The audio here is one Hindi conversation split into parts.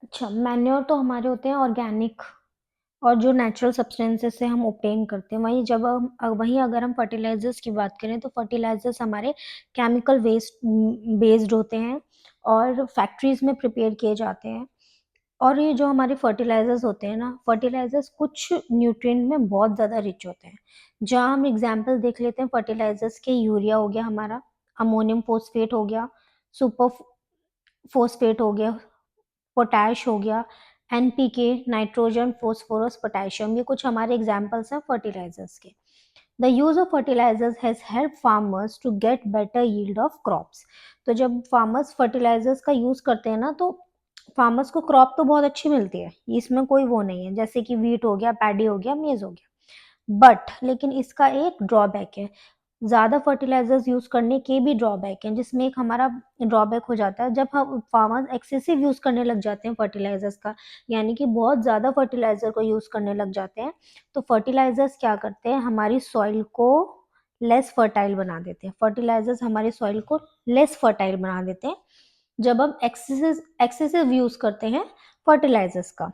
अच्छा, मैन्योर तो हमारे होते हैं ऑर्गेनिक और जो नेचुरल सब्सटेंसेस से हम ऑब्टेन करते हैं। वहीं अगर हम फर्टिलाइजर्स की बात करें तो फर्टिलाइजर्स हमारे केमिकल वेस्ट बेस्ड होते हैं और फैक्ट्रीज में प्रिपेयर किए जाते हैं। और ये जो हमारे फर्टिलाइजर्स होते हैं ना, फर्टिलाइजर्स कुछ न्यूट्रिएंट में बहुत ज़्यादा रिच होते हैं। जहाँ हम एग्जांपल देख लेते हैं फर्टिलाइजर्स के, यूरिया हो गया हमारा, अमोनियम फॉस्फेट हो गया, सुपर फॉस्फेट हो गया, पोटैश हो गया, एनपीके, नाइट्रोजन, फॉस्फोरस, पोटेशियम, ये कुछ हमारे एग्जांपल्स हैं फर्टिलाइजर्स के। The use of fertilisers has help farmers to get better yield of crops. तो जब फार्मर्स फर्टिलाइजर्स का यूज करते हैं ना, तो फार्मर्स को क्रॉप तो बहुत अच्छी मिलती है, इसमें कोई वो नहीं है, जैसे कि वीट हो गया, पैडी हो गया, मेज हो गया। बट लेकिन इसका एक ड्रॉबैक है। ज़्यादा फर्टिलाइजर्स यूज़ करने के भी ड्रॉबैक हैं, जिसमें एक हमारा ड्रॉबैक हो जाता है जब हम फार्मर्स एक्सेसिव यूज़ करने लग जाते हैं फर्टिलाइजर्स का, यानी कि बहुत ज़्यादा फर्टिलाइजर को यूज़ करने लग जाते हैं। तो फर्टिलाइजर्स क्या करते हैं, हमारी सॉइल को लेस फर्टाइल बना देते हैं। फर्टिलाइजर्स हमारी सॉइल को लेस फर्टाइल बना देते हैं जब हम एक्सेसिव यूज़ करते हैं फर्टिलाइजर्स का।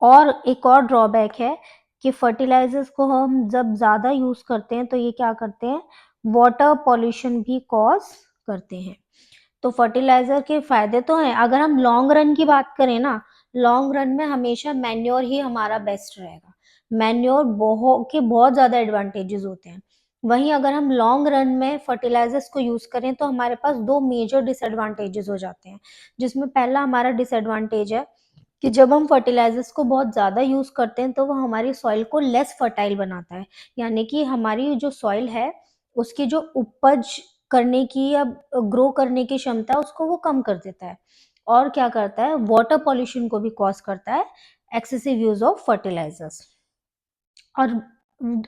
और एक और ड्रॉबैक है कि फर्टिलाइजर्स को हम जब ज़्यादा यूज़ करते हैं तो ये क्या करते हैं, वाटर पॉल्यूशन भी कॉज करते हैं। तो फर्टिलाइजर के फायदे तो हैं, अगर हम लॉन्ग रन की बात करें ना, लॉन्ग रन में हमेशा मैन्योर ही हमारा बेस्ट रहेगा। मैन्योर बहुत ज़्यादा एडवांटेजेस होते हैं। वहीं अगर हम लॉन्ग रन में फर्टिलाइजर्स को यूज़ करें तो हमारे पास दो मेजर डिसएडवांटेजेस हो जाते हैं, जिसमें पहला हमारा डिसएडवांटेज है कि जब हम फर्टिलाइजर्स को बहुत ज़्यादा यूज़ करते हैं तो वो हमारी सॉइल को लेस फर्टाइल बनाता है, यानी कि हमारी जो सॉइल है उसकी जो उपज करने की या ग्रो करने की क्षमता है उसको वो कम कर देता है। और क्या करता है, वाटर पॉल्यूशन को भी कॉज करता है, एक्सेसिव यूज ऑफ फर्टिलाइजर्स। और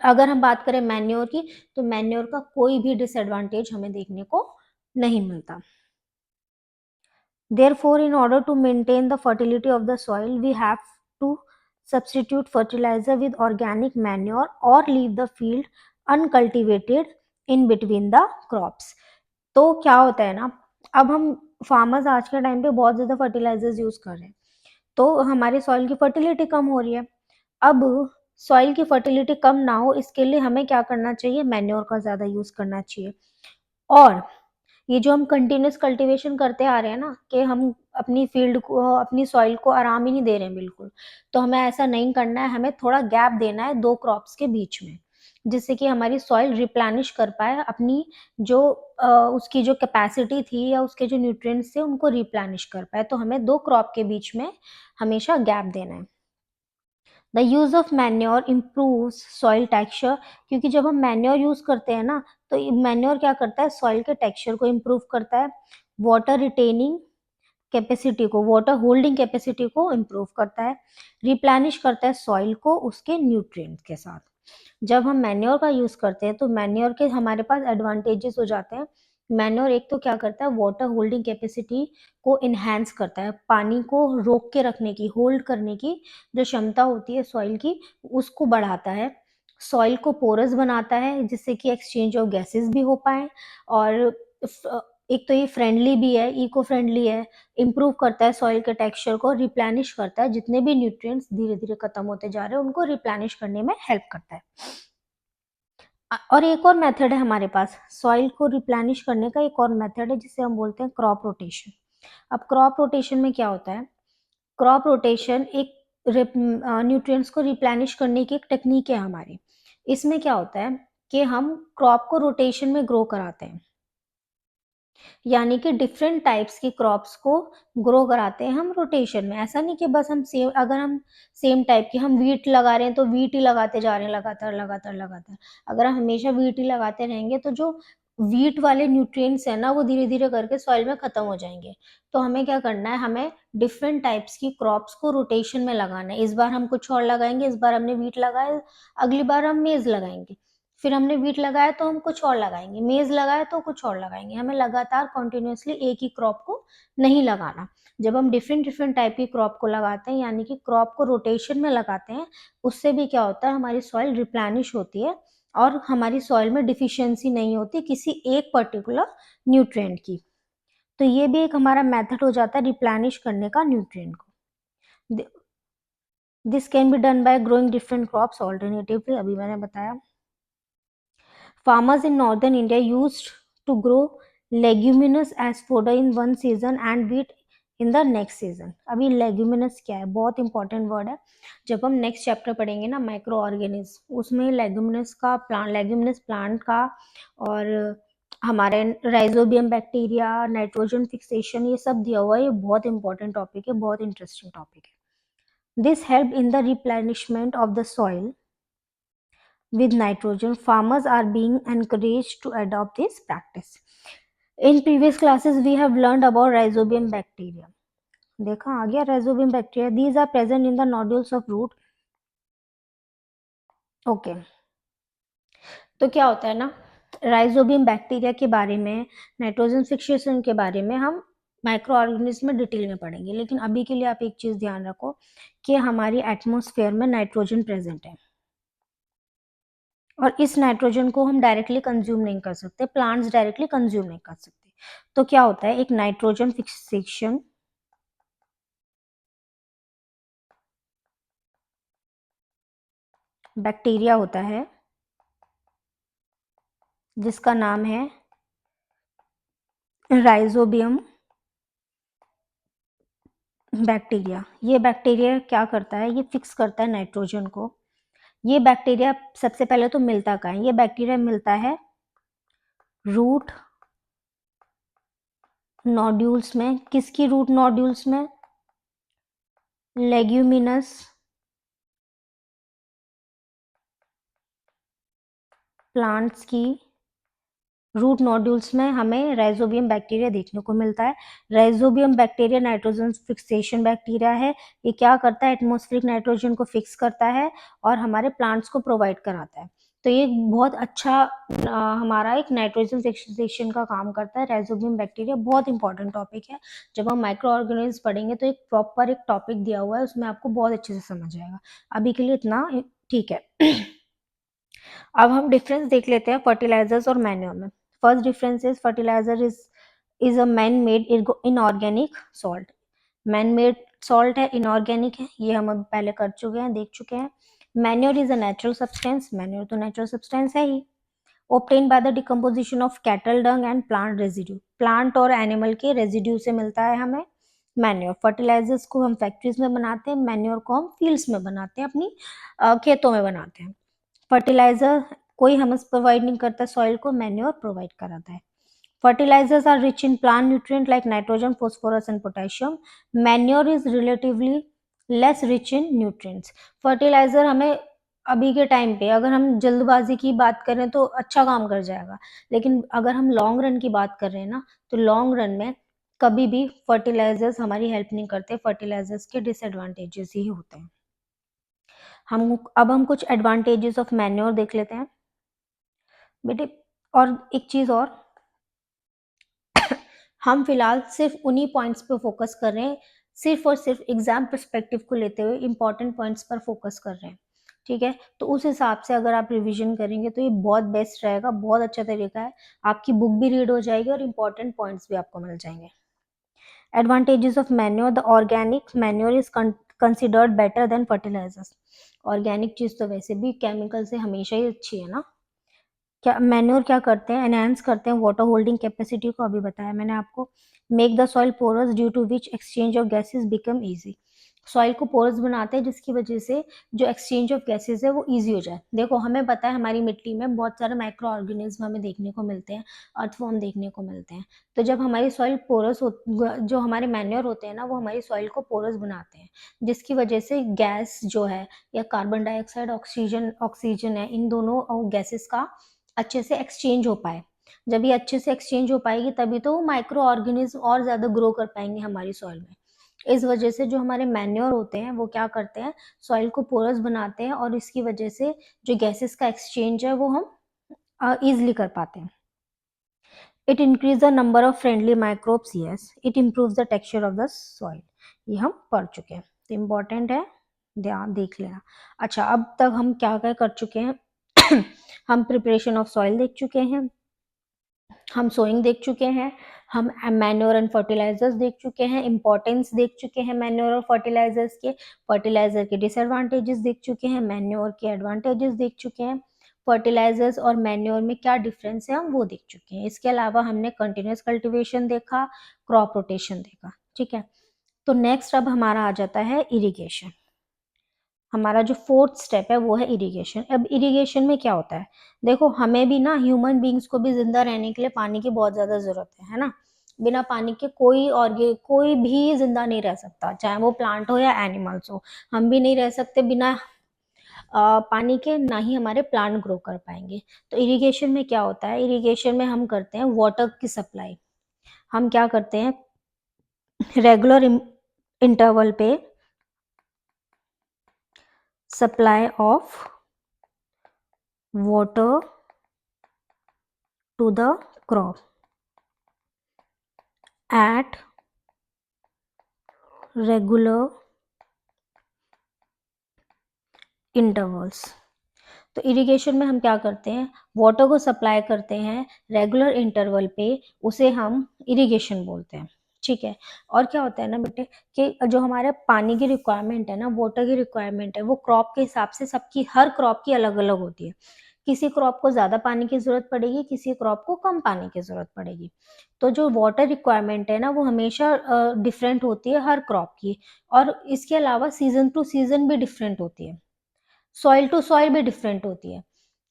अगर हम बात करें मैन्योर की, तो मैन्योर का कोई भी डिसएडवांटेज हमें देखने को नहीं मिलता। Therefore, in order to maintain the fertility of the soil, we have to substitute fertilizer with organic manure or leave the field uncultivated in between the crops. तो क्या होता है ना, अब हम फार्मर्स आज के टाइम पे बहुत ज़्यादा फर्टिलाइजर्स यूज़ कर रहे हैं, तो हमारी सॉइल की फर्टिलिटी कम हो रही है। अब सॉइल की फर्टिलिटी कम ना हो, इसके लिए हमें क्या करना चाहिए, मैन्योर का ज़्यादा यूज़ करना चाहिए। और ये जो हम कंटिन्यूअस कल्टीवेशन करते आ रहे हैं ना, कि हम अपनी फील्ड को, अपनी सॉइल को आराम ही नहीं दे रहे हैं बिल्कुल, तो हमें ऐसा नहीं करना है, हमें थोड़ा गैप देना है दो क्रॉप्स के बीच में, जिससे कि हमारी सॉइल रिप्लेनिश कर पाए अपनी जो उसकी जो कैपेसिटी थी या उसके जो न्यूट्रिएंट्स थे उनको रिप्लेनिश कर पाए। तो हमें दो क्रॉप के बीच में हमेशा गैप देना है। The use of manure improves soil texture, क्योंकि जब हम मैन्योर यूज़ करते हैं ना, तो मैन्योर क्या करता है, सॉइल के टेक्सचर को इम्प्रूव करता है, वाटर रिटेनिंग कैपेसिटी को, वाटर होल्डिंग कैपेसिटी को इम्प्रूव करता है, रिप्लेनिश करता है सॉइल को उसके न्यूट्रिएंट्स के साथ। जब हम मैन्योर का यूज़ करते हैं तो मैन्योर के हमारे पास एडवांटेजेस हो जाते हैं। मैन्योर एक तो क्या करता है, वाटर होल्डिंग कैपेसिटी को इन्हांस करता है, पानी को रोक के रखने की, होल्ड करने की जो क्षमता होती है सॉइल की, उसको बढ़ाता है। सॉइल को पोरस बनाता है, जिससे कि एक्सचेंज ऑफ गैसेस भी हो पाए। और एक तो ये फ्रेंडली भी है, इको फ्रेंडली है, इम्प्रूव करता है सॉइल के टेक्सचर को, रिप्लेनिश करता है, जितने भी न्यूट्रिएंट्स धीरे धीरे खत्म होते जा रहे हैं उनको रिप्लेनिश करने में हेल्प करता है। और एक और मेथड है हमारे पास सॉइल को रिप्लेनिश करने का, एक और मेथड है जिसे हम बोलते हैं क्रॉप रोटेशन। अब क्रॉप रोटेशन में क्या होता है, क्रॉप रोटेशन एक न्यूट्रिएंट्स को रिप्लेनिश करने की एक टेक्निक है हमारी। इसमें क्या होता है कि हम क्रॉप को रोटेशन में ग्रो कराते हैं, यानी कि डिफरेंट टाइप्स की क्रॉप्स को ग्रो कराते हैं हम रोटेशन में। ऐसा नहीं कि बस हम सेम, अगर हम सेम टाइप की हम वीट लगा रहे हैं तो वीट ही लगाते जा रहे हैं लगातार लगातार लगातार। अगर हम हमेशा वीट ही लगाते रहेंगे तो जो वीट वाले न्यूट्रिएंट्स है ना, वो धीरे धीरे करके सॉइल में खत्म हो जाएंगे। तो हमें क्या करना है, हमें डिफरेंट टाइप्स की क्रॉप्स को रोटेशन में लगाना है। इस बार हम कुछ और लगाएंगे, इस बार हमने वीट लगाया, अगली बार हम मेज लगाएंगे, फिर हमने वीट लगाया तो हम कुछ और लगाएंगे, मेज लगाया तो कुछ और लगाएंगे। हमें लगातार कंटिन्यूअसली एक ही क्रॉप को नहीं लगाना। जब हम डिफरेंट डिफरेंट टाइप की क्रॉप को लगाते हैं, यानी कि क्रॉप को रोटेशन में लगाते हैं, उससे भी क्या होता है, हमारी सॉइल रिप्लेनिश होती है और हमारी सॉइल में डिफिशियंसी नहीं होती किसी एक पर्टिकुलर न्यूट्रिएंट की। तो ये भी एक हमारा मेथड हो जाता है रिप्लेनिश करने का न्यूट्रिएंट को. This can be done by growing different crops alternatively, अभी मैंने बताया. Farmers in northern India used to grow leguminous as fodder in one season and wheat in the next season. अभी leguminous क्या है, बहुत इंपॉर्टेंट वर्ड है. जब हम नेक्स्ट चैप्टर पढ़ेंगे ना माइक्रो ऑर्गेनिज्म, उसमें लेग्यूमिनस प्लांट का और हमारे राइजोबियम बैक्टीरिया, नाइट्रोजन फिक्सेशन, ये सब दिया हुआ है. ये बहुत इंपॉर्टेंट टॉपिक है, बहुत इंटरेस्टिंग टॉपिक है. This help in the replenishment of the soil with nitrogen. Farmers are being encouraged to adopt this practice. In previous classes we have learned about rhizobium bacteria. देखा आ गया rhizobium bacteria. These are present in the nodules of root. Okay. तो क्या होता है ना, राइजोबियम बैक्टीरिया के बारे में, नाइट्रोजन फिक्सेशन के बारे में हम माइक्रो ऑर्गेनिज्म में डिटेल में पढ़ेंगे. लेकिन अभी के लिए आप एक चीज ध्यान रखो कि हमारी एटमॉस्फेयर में नाइट्रोजन प्रेजेंट है और इस नाइट्रोजन को हम डायरेक्टली कंज्यूम नहीं कर सकते, प्लांट्स डायरेक्टली कंज्यूम नहीं कर सकते. तो क्या होता है, एक नाइट्रोजन फिक्सेशन बैक्टीरिया होता है जिसका नाम है राइजोबियम बैक्टीरिया. ये बैक्टीरिया क्या करता है, ये फिक्स करता है नाइट्रोजन को. ये बैक्टीरिया सबसे पहले तो मिलता कहाँ है, ये बैक्टीरिया मिलता है रूट नोड्यूल्स में. किसकी रूट नोड्यूल्स में, लेग्यूमिनस प्लांट्स की रूट नोड्यूल्स में हमें राइजोबियम बैक्टीरिया देखने को मिलता है. Rhizobium bacteria nitrogen fixation bacteria है. ये क्या करता है, एटमॉस्फेरिक नाइट्रोजन को फिक्स करता है और हमारे प्लांट्स को प्रोवाइड कराता है. तो ये बहुत अच्छा हमारा एक नाइट्रोजन फिक्सेशन का काम करता है. राइजोबियम बैक्टीरिया बहुत इंपॉर्टेंट टॉपिक है. जब हम माइक्रो ऑर्गेनिज्म पढ़ेंगे तो एक प्रॉपर एक टॉपिक दिया हुआ है, उसमें आपको बहुत अच्छे से समझ आएगा. अभी के लिए इतना ठीक है. अब हम डिफरेंस देख लेते हैं फर्टिलाइजर्स और मैन्योर में. First difference is fertiliser is a man made inorganic salt. Man made salt है, इनऑर्गेनिक है, ये हम अब पहले कर चुके हैं, देख चुके हैं. Manure is a natural substance. Manure तो नेचुरल सब्सटेंस है ही. obtained by the decomposition of cattle dung and plant residue. Plant और एनिमल के रेजिड्यू से मिलता है हमें मैन्योर. फर्टिलाइजर्स को हम फैक्ट्रीज में बनाते हैं, मैन्योर को हम फील्ड्स में बनाते हैं, अपनी खेतों में बनाते हैं. फर्टिलाइजर कोई हमें प्रोवाइड नहीं करता सॉइल को, मैन्योर प्रोवाइड कराता है. Fertilizers are rich in plant nutrients like nitrogen, phosphorus and potassium. Manure is relatively less rich in nutrients. Fertilizer हमें अभी के टाइम पे अगर हम जल्दबाजी की बात करें तो अच्छा काम कर जाएगा, लेकिन अगर हम लॉन्ग रन की बात कर रहे हैं ना, तो लॉन्ग रन में कभी भी फर्टिलाइजर्स हमारी हेल्प नहीं करते. फर्टिलाइजर्स के डिसएडवांटेजेस ही होते हैं. हम कुछ एडवांटेजेस ऑफ मैन्योर देख लेते हैं बेटे. और एक चीज और, हम फिलहाल सिर्फ उन्हीं पॉइंट्स पे फोकस कर रहे हैं, सिर्फ और सिर्फ एग्जाम पर्सपेक्टिव को लेते हुए इंपॉर्टेंट पॉइंट्स पर फोकस कर रहे हैं. ठीक है, तो उस हिसाब से अगर आप रिवीजन करेंगे तो ये बहुत बेस्ट रहेगा, बहुत अच्छा तरीका है. आपकी बुक भी रीड हो जाएगी और इंपॉर्टेंट पॉइंट्स भी आपको मिल जाएंगे. Advantages of manure. The organic manure is considered better than fertilisers. Organic चीज तो वैसे भी केमिकल से हमेशा ही अच्छी है ना. क्या मैन्योर क्या करते हैं, एनहांस करते हैं वाटर होल्डिंग कैपेसिटी को, अभी बताया मैंने आपको. Make the soil porous due to which exchange of gases become easy. Soil को पोरस बनाते हैं जिसकी वजह से जो एक्सचेंज ऑफ गैसेस है वो इजी हो जाए. देखो हमें पता है हमारी मिट्टी में बहुत सारे माइक्रो ऑर्गेनिज्म हमें देखने को मिलते हैं, अर्थवॉर्म देखने को मिलते हैं. तो जब हमारी सॉइल पोरस हो, जो हमारे मैन्योर होते हैं ना, वो हमारी सॉइल को पोरस बनाते हैं, जिसकी वजह से गैस जो है या कार्बन डाइऑक्साइड, ऑक्सीजन है, इन दोनों गैसेस का अच्छे से एक्सचेंज हो पाए. जब ये अच्छे से एक्सचेंज हो पाएगी तभी तो माइक्रो ऑर्गेनिज्म और ज्यादा ग्रो कर पाएंगे हमारी सॉइल में. इस वजह से जो हमारे मैन्योर होते हैं वो क्या करते हैं, सॉइल को पोरस बनाते हैं और इसकी वजह से जो गैसेस का एक्सचेंज है वो हम इजिली कर पाते हैं. It increase the number of friendly microbes. Yes, it improve the texture of the soil. ये हम पढ़ चुके हैं, तो इम्पोर्टेंट है, ध्यान देख लेना. अच्छा, अब तक हम क्या क्या कर चुके हैं हम प्रिपरेशन ऑफ सॉइल देख चुके हैं, हम सोइंग देख चुके हैं, हम मैन्योर एंड फर्टिलाइजर्स देख चुके हैं, इंपॉर्टेंस देख चुके हैं मैन्योर और फर्टिलाइजर्स के, फर्टिलाइजर के डिसएडवांटेजेस देख चुके हैं, मैन्योर के एडवांटेजेस देख चुके हैं, फर्टिलाइजर्स और मैन्योर में क्या डिफरेंस है हम वो देख चुके हैं। इसके अलावा हमने कंटिन्यूस कल्टीवेशन देखा, क्रॉप रोटेशन देखा, ठीक है। तो नेक्स्ट अब हमारा आ जाता है इरिगेशन। हमारा जो फोर्थ स्टेप है वो है इरिगेशन। अब इरिगेशन में क्या होता है, देखो हमें भी ना, ह्यूमन बींग्स को भी जिंदा रहने के लिए पानी की बहुत ज्यादा जरूरत है ना। बिना पानी के कोई भी जिंदा नहीं रह सकता, चाहे वो प्लांट हो या एनिमल्स हो। हम भी नहीं रह सकते बिना पानी के, ना ही हमारे प्लांट ग्रो कर पाएंगे। तो इरिगेशन में क्या होता है, इरिगेशन में हम करते हैं वाटर की सप्लाई। हम क्या करते हैं, रेगुलर इंटरवल पे supply of water to the crop at regular intervals। तो इरिगेशन में हम क्या करते हैं, वाटर को सप्लाई करते हैं रेगुलर इंटरवल पे, उसे हम इरिगेशन बोलते हैं, ठीक है। और क्या होता है ना बेटे, कि जो हमारे पानी की रिक्वायरमेंट है ना, वाटर की रिक्वायरमेंट है, वो क्रॉप के हिसाब से सबकी, हर क्रॉप की अलग अलग होती है। किसी क्रॉप को ज़्यादा पानी की ज़रूरत पड़ेगी, किसी क्रॉप को कम पानी की ज़रूरत पड़ेगी। तो जो वाटर रिक्वायरमेंट है ना, वो हमेशा डिफरेंट होती है हर क्रॉप की। और इसके अलावा सीजन टू सीजन भी डिफरेंट होती है, सॉइल टू सॉइल भी डिफरेंट होती है।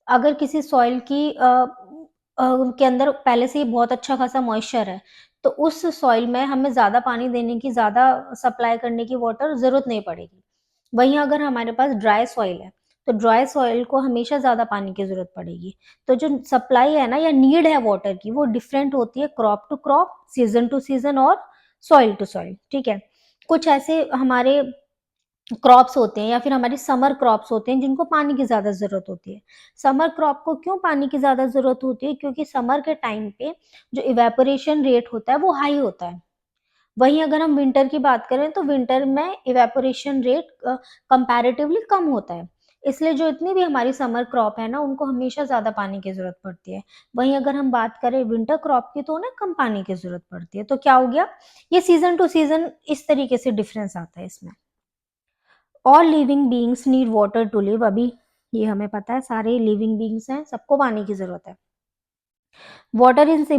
अगर किसी सॉइल की के अंदर पहले से ही बहुत अच्छा खासा मॉइस्चर है, तो उस सॉइल में हमें ज़्यादा पानी देने की, ज़्यादा सप्लाई करने की वाटर ज़रूरत नहीं पड़ेगी। वहीं अगर हमारे पास ड्राई सॉइल है, तो ड्राई सॉइल को हमेशा ज़्यादा पानी की ज़रूरत पड़ेगी। तो जो सप्लाई है ना, या नीड है वाटर की, वो डिफरेंट होती है crop to crop, season to season और सॉइल टू सॉइल, ठीक है। कुछ ऐसे हमारे क्रॉप्स होते हैं या फिर हमारी समर क्रॉप्स होते हैं जिनको पानी की ज़्यादा ज़रूरत होती है। समर क्रॉप को क्यों पानी की ज़्यादा ज़रूरत होती है, क्योंकि समर के टाइम पे जो इवेपोरेशन रेट होता है वो हाई होता है। वहीं अगर हम विंटर की बात करें, तो विंटर में इवेपोरेशन रेट कंपैरेटिवली कम होता है। इसलिए जो इतनी भी हमारी समर क्रॉप है ना, उनको हमेशा ज़्यादा पानी की ज़रूरत पड़ती है। वहीं अगर हम बात करें विंटर क्रॉप की, तो उन्हें कम पानी की ज़रूरत पड़ती है। तो क्या हो गया, ये सीज़न टू सीज़न इस तरीके से डिफरेंस आता है इसमें। All living beings need water to live. अभी ये हमें पता है, सारे लिविंग बीइंग्स हैं, सबको पानी की जरूरत है। Water is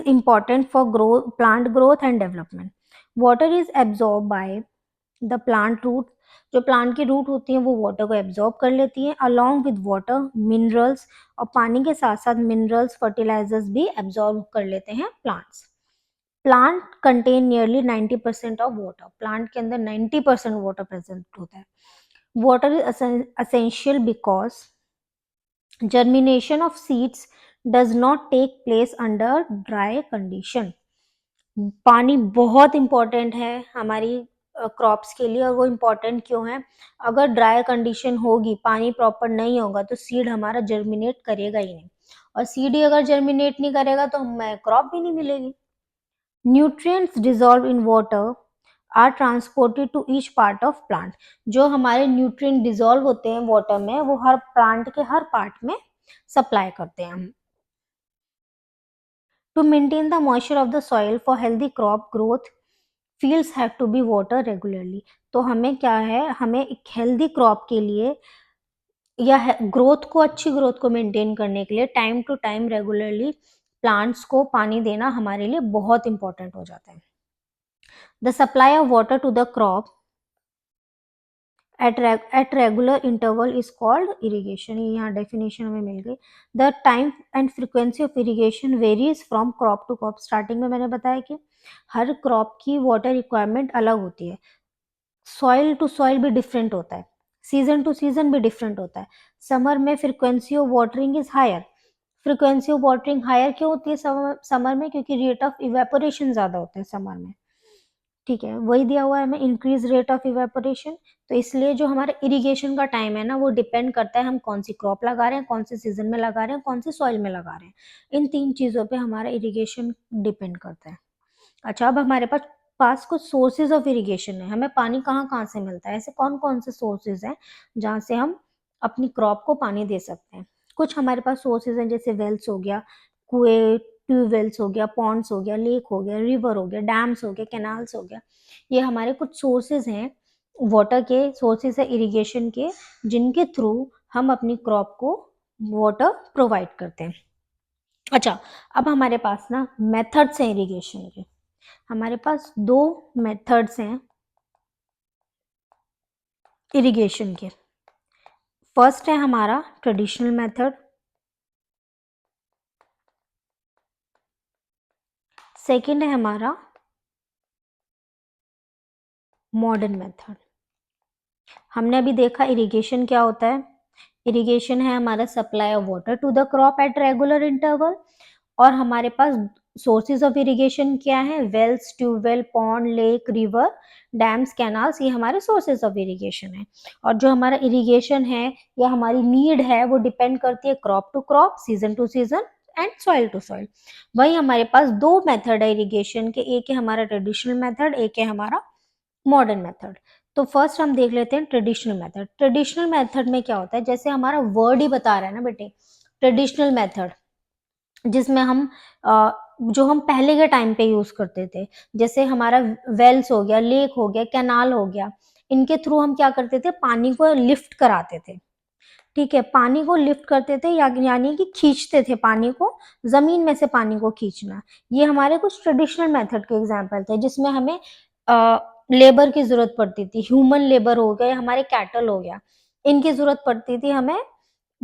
important for growth, plant growth and development. Water is absorb by the plant root. जो प्लांट की रूट होती है वो वाटर को एब्जॉर्ब कर लेती है, अलॉन्ग विद वाटर मिनरल्स। और पानी के साथ साथ मिनरल्स, फर्टिलाइजर्स भी एब्जॉर्ब कर लेते हैं plants. Plant contain nearly 90% of water. Plant के अंदर 90% वाटर प्रेजेंट होता है। Water is essential because germination of seeds does not take place under dry condition। पानी बहुत इंपॉर्टेंट है हमारी क्रॉप्स के लिए। और वो इम्पोर्टेंट क्यों है, अगर ड्राई कंडीशन होगी, पानी प्रॉपर नहीं होगा, तो सीड हमारा जर्मिनेट करेगा ही नहीं। और सीड ही अगर जर्मिनेट नहीं करेगा तो हमें क्रॉप भी नहीं मिलेगी। Nutrients dissolve in water are transported to each part of plant. जो हमारे न्यूट्रिएंट डिजॉल्व होते हैं वाटर में, वो हर प्लांट के हर पार्ट में सप्लाई करते हैं हम। To maintain the moisture of the soil for healthy crop growth, fields have to be water regularly. तो हमें क्या है, हमें एक हेल्दी क्रॉप के लिए या ग्रोथ को, अच्छी ग्रोथ को मेंटेन करने के लिए time to time regularly plants को पानी देना हमारे लिए बहुत इंपॉर्टेंट हो जाता है। The supply of water to the crop at regular interval is called irrigation। ये यहाँ डेफिनेशन हमें मिल गई। The time and frequency of irrigation varies from crop to crop. Starting में मैंने बताया कि हर क्रॉप की वाटर रिक्वायरमेंट अलग होती है, सॉइल टू सॉइल भी डिफरेंट होता है, सीजन टू सीजन भी डिफरेंट होता है। समर में frequency of watering is higher. Frequency of watering higher क्यों होती है समर में, क्योंकि रेट ऑफ इवेपोरेशन ज़्यादा होता है समर में, ठीक है। वही दिया हुआ है हमें, इंक्रीज रेट ऑफ इवेपोरेशन। तो इसलिए जो हमारा इरिगेशन का टाइम है ना, वो डिपेंड करता है हम कौन सी क्रॉप लगा रहे हैं, कौन से सीजन में लगा रहे हैं, कौन से सॉइल में लगा रहे हैं। इन तीन चीज़ों पे हमारा इरिगेशन डिपेंड करता है। अच्छा, अब हमारे पास कुछ सोर्सेज ऑफ इरिगेशन है। हमें पानी कहाँ कहाँ से मिलता है, ऐसे कौन कौन से सोर्सेज हैं जहाँ से हम अपनी क्रॉप को पानी दे सकते हैं। कुछ हमारे पास सोर्सेज हैं, जैसे वेल्स हो गया, कुएं, ट्यूबवेल्स हो गया, पॉन्ड्स हो गया, लेक हो गया, रिवर हो गया, डैम्स हो गया, कैनाल्स हो गया, ये हमारे कुछ सोर्सेज हैं, वाटर के सोर्सेज है इरिगेशन के, जिनके थ्रू हम अपनी क्रॉप को वाटर प्रोवाइड करते हैं। अच्छा, अब हमारे पास ना मेथड्स हैं इरिगेशन के। हमारे पास दो मेथड्स हैं इरिगेशन के। फर्स्ट है हमारा ट्रेडिशनल मेथड, सेकंड है हमारा मॉडर्न मेथड। हमने अभी देखा इरिगेशन क्या होता है। इरिगेशन है हमारा supply of water to the crop at regular interval, और हमारे पास सोर्सेज ऑफ इरिगेशन क्या है, wells, tubewell, pond, lake, river, dams, canals, ये हमारे सोर्सेज ऑफ इरिगेशन है। और जो हमारा इरिगेशन है या हमारी नीड है वो डिपेंड करती है crop to crop, season to season and soil to soil. वही हमारे पास दो मेथड है इरिगेशन के, एक है हमारा ट्रेडिशनल मेथड, एक है हमारा मॉडर्न मेथड। तो फर्स्ट हम देख लेते हैं ट्रेडिशनल मेथड। ट्रेडिशनल मेथड में क्या होता है, जैसे हमारा वर्ड ही बता रहा है ना बेटे, ट्रेडिशनल मेथड, जिसमें हम जो हम पहले के टाइम पे यूज करते थे, जैसे हमारा वेल्स हो गया, लेक हो गया, कैनाल हो गया, इनके थ्रू हम क्या करते थे, पानी को लिफ्ट कराते थे। ठीक है, पानी को लिफ्ट करते थे यानी कि खींचते थे पानी को, जमीन में से पानी को खींचना। ये हमारे कुछ ट्रेडिशनल मेथड के एग्जाम्पल थे, जिसमें हमें लेबर की जरूरत पड़ती थी, ह्यूमन लेबर हो गया, हमारे कैटल हो गया, इनकी जरूरत पड़ती थी हमें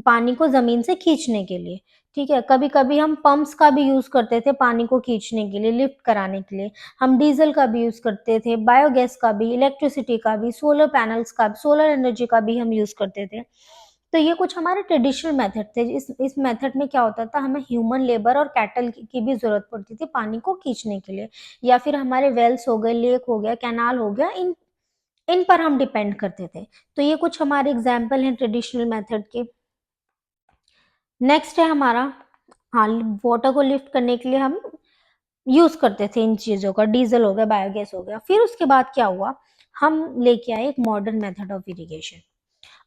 पानी को जमीन से खींचने के लिए। ठीक है, कभी कभी हम पंप्स का भी यूज करते थे पानी को खींचने के लिए, लिफ्ट कराने के लिए। हम डीजल का भी यूज करते थे, बायोगैस का भी, इलेक्ट्रिसिटी का भी, सोलर पैनल्स का, सोलर एनर्जी का भी हम यूज करते थे। तो ये कुछ हमारे ट्रेडिशनल मेथड थे। इस मेथड में क्या होता था, हमें ह्यूमन लेबर और कैटल की भी जरूरत पड़ती थी पानी को खींचने के लिए, या फिर हमारे वेल्स हो गए, लेक हो गया, कैनाल हो गया, इन इन पर हम डिपेंड करते थे। तो ये कुछ हमारे एग्जाम्पल हैं ट्रेडिशनल मेथड के। नेक्स्ट है हमारा, हाँ, वाटर को लिफ्ट करने के लिए हम यूज करते थे इन चीजों का, डीजल हो गया, बायोगैस हो गया। फिर उसके बाद क्या हुआ, हम लेके आए एक मॉडर्न मेथड ऑफ इरिगेशन।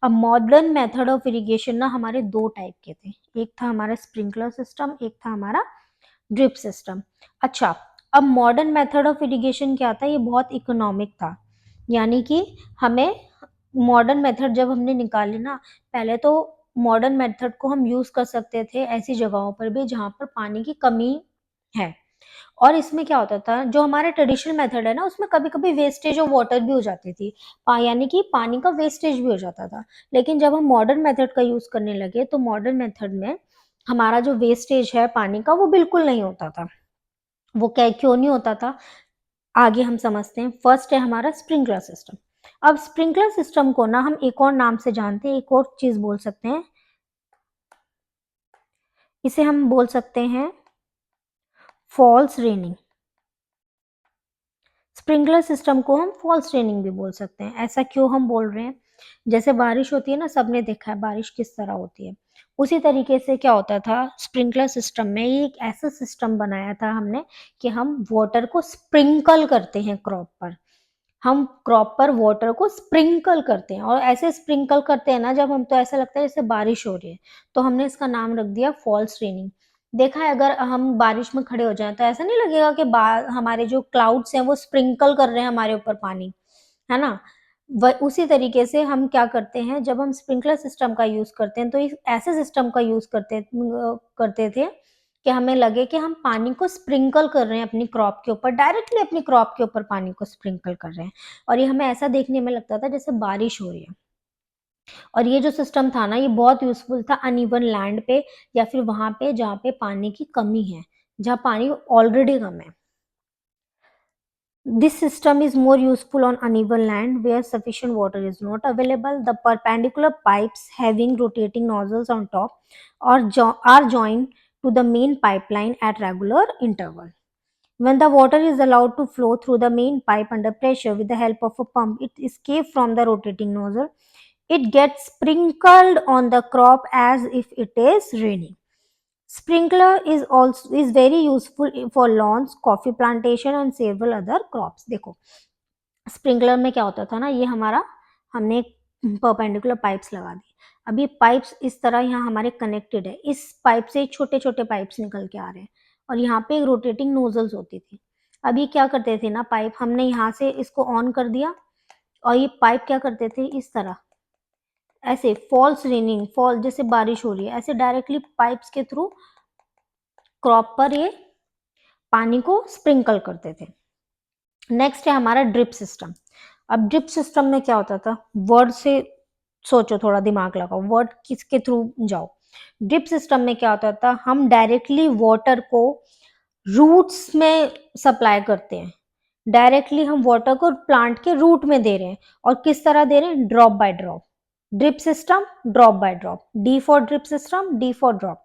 अब मॉडर्न मेथड ऑफ इरिगेशन ना हमारे दो टाइप के थे, एक था हमारा स्प्रिंकलर सिस्टम, एक था हमारा ड्रिप सिस्टम। अच्छा, अब मॉडर्न मेथड ऑफ इरिगेशन क्या था, ये बहुत इकोनॉमिक था। यानी कि हमें मॉडर्न मेथड जब हमने निकाले ना, पहले तो मॉडर्न मेथड को हम यूज कर सकते थे ऐसी जगहों पर भी जहां पर पानी की कमी है। और इसमें क्या होता था, जो हमारा ट्रेडिशनल मेथड है ना, उसमें कभी कभी वेस्टेज ऑफ वाटर भी हो जाती थी, यानी कि पानी का वेस्टेज भी हो जाता था। लेकिन जब हम मॉडर्न मेथड का यूज करने लगे तो मॉडर्न मेथड में हमारा जो वेस्टेज है पानी का वो बिल्कुल नहीं होता था। वो क्या, क्यों नहीं होता था, आगे हम समझते हैं। फर्स्ट है हमारा स्प्रिंकलर सिस्टम। अब स्प्रिंकलर सिस्टम को ना हम एक और नाम से जानते हैं, एक और चीज बोल सकते हैं, इसे हम बोल सकते हैं फॉल्स रेनिंग। स्प्रिंकलर सिस्टम को हम फॉल्स रेनिंग भी बोल सकते हैं। ऐसा क्यों हम बोल रहे हैं, जैसे बारिश होती है ना, सबने देखा है बारिश किस तरह होती है, उसी तरीके से क्या होता था स्प्रिंकलर सिस्टम में, ये एक ऐसा सिस्टम बनाया था हमने कि हम वाटर को स्प्रिंकल करते हैं क्रॉप पर। हम क्रॉप पर वाटर को स्प्रिंकल करते हैं, और ऐसे स्प्रिंकल करते हैं ना जब हम, तो ऐसा लगता है जैसे बारिश हो रही है। तो हमने इसका नाम रख दिया फॉल्स रेनिंग। देखा है, अगर हम बारिश में खड़े हो जाएं तो ऐसा नहीं लगेगा कि हमारे जो क्लाउड्स हैं वो स्प्रिंकल कर रहे हैं हमारे ऊपर पानी, है ना। उसी तरीके से हम क्या करते हैं, जब हम स्प्रिंकलर सिस्टम का यूज करते हैं तो इस ऐसे सिस्टम का यूज करते थे कि हमें लगे कि हम पानी को स्प्रिंकल कर रहे हैं अपनी क्रॉप के ऊपर, डायरेक्टली अपनी क्रॉप के ऊपर पानी को स्प्रिंकल कर रहे हैं, और ये हमें ऐसा देखने में लगता था जैसे बारिश हो रही है। और ये जो सिस्टम था ना, ये बहुत यूजफुल था अनइवन लैंड पे, या फिर वहां पे जहाँ पे पानी की कमी है, जहाँ पानी ऑलरेडी कम है। This system is more useful on uneven land where sufficient water is not available. The perpendicular pipes having rotating nozzles on top are joined to the main pipeline at regular interval. When the water is allowed to flow through the main pipe under pressure with the help of a pump, it escapes from the rotating nozzle. It gets sprinkled on the crop as if it is raining. Sprinkler is very useful for lawns, coffee plantation and several other crops. देखो, स्प्रिंकलर में क्या होता था ना, ये हमारा, हमने एक परपेंडिकुलर पाइप्स लगा दी। अब ये पाइप्स इस तरह यहाँ हमारे कनेक्टेड है, इस पाइप से छोटे छोटे पाइप्स निकल के आ रहे हैं, और यहाँ पे एक रोटेटिंग नोजल्स होती थी। अब ये क्या करते थे ना, पाइप हमने यहाँ से इसको ऑन कर दिया और ये पाइप क्या करते थे, इस तरह ऐसे फॉल्स रेनिंग, फॉल जैसे बारिश हो रही है ऐसे डायरेक्टली पाइप्स के थ्रू क्रॉप पर ये पानी को स्प्रिंकल करते थे। नेक्स्ट है हमारा ड्रिप सिस्टम। अब ड्रिप सिस्टम में क्या होता था, वर्ड से सोचो, थोड़ा दिमाग लगाओ, वर्ड किसके थ्रू जाओ। ड्रिप सिस्टम में क्या होता था, हम डायरेक्टली वाटर को रूट्स में सप्लाई करते हैं। डायरेक्टली हम वाटर को प्लांट के रूट में दे रहे हैं। और किस तरह दे रहे हैं, drop by drop. Drip system, drop by drop, D for drip system, D for drop.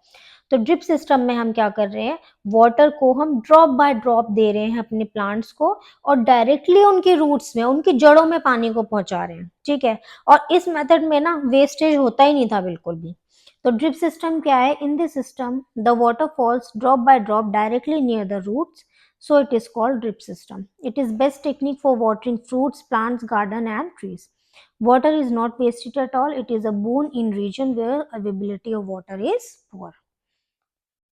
तो ड्रिप सिस्टम में हम क्या कर रहे हैं, वाटर को हम ड्रॉप बाय ड्रॉप दे रहे हैं अपने प्लांट्स को और डायरेक्टली उनके रूट्स में, उनकी जड़ों में पानी को पहुंचा रहे हैं, ठीक है। और इस मेथड में ना वेस्टेज होता ही नहीं था बिल्कुल भी। तो ड्रिप सिस्टम क्या है, in this system the water falls drop by drop directly near the roots, so it is called drip system. It is best technique for watering fruits, plants, garden and trees. Water is not wasted at all. It is a boon in region where availability of water is poor.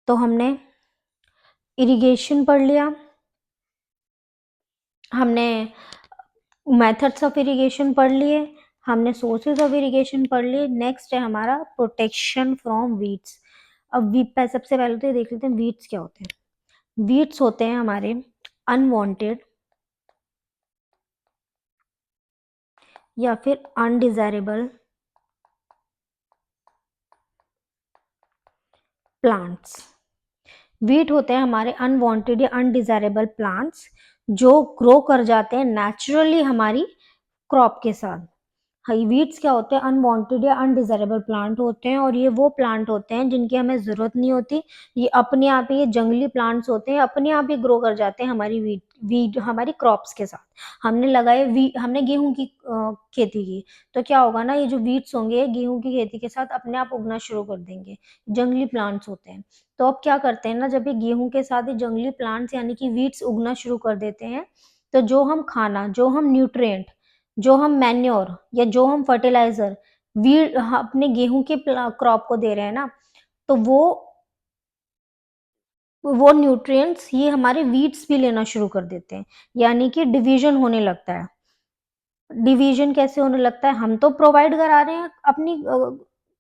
तो हमने इरिगेशन पढ़ लिया, हमने मेथड्स ऑफ इरिगेशन पढ़ लिए, हमने सोर्सेज ऑफ इरिगेशन पढ़ लिए। नेक्स्ट है हमारा प्रोटेक्शन फ्रॉम वीड्स। अब सबसे पहले तो ये देख लेते हैं वीड्स क्या होते हैं। वीड्स होते हैं हमारे अनवांटेड या फिर अनडिजायरेबल प्लांट्स। वीट होते हैं हमारे अनवांटेड या अनडिजायरेबल प्लांट्स जो ग्रो कर जाते हैं नेचुरली हमारी क्रॉप के साथ। हाई वीड्स क्या होते हैं, अनवांटेड या अनडिजायरेबल प्लांट होते हैं और ये वो प्लांट होते हैं जिनकी हमें जरूरत नहीं होती। ये अपने आप ही, ये जंगली प्लांट्स होते हैं, अपने आप ही ग्रो कर जाते हैं हमारी वीड वीड हमारी क्रॉप्स के साथ। हमने लगाए हमने गेहूं की खेती की, तो क्या होगा ना, ये जो वीड्स होंगे गेहूं की खेती के साथ अपने आप उगना शुरू कर देंगे। जंगली प्लांट्स होते हैं। तो अब क्या करते हैं ना, जब ये गेहूं के साथ ये जंगली प्लांट्स यानी कि वीड्स उगना शुरू कर देते हैं, तो जो हम खाना, जो हम न्यूट्रिएंट, जो हम मैन्योर या जो हम फर्टिलाइजर वीड अपने गेहूं के क्रॉप को दे रहे हैं ना, तो वो न्यूट्रिएंट्स ये हमारे वीड्स भी लेना शुरू कर देते हैं। यानी कि डिवीजन होने लगता है। डिवीजन कैसे होने लगता है, हम तो प्रोवाइड करा रहे हैं अपनी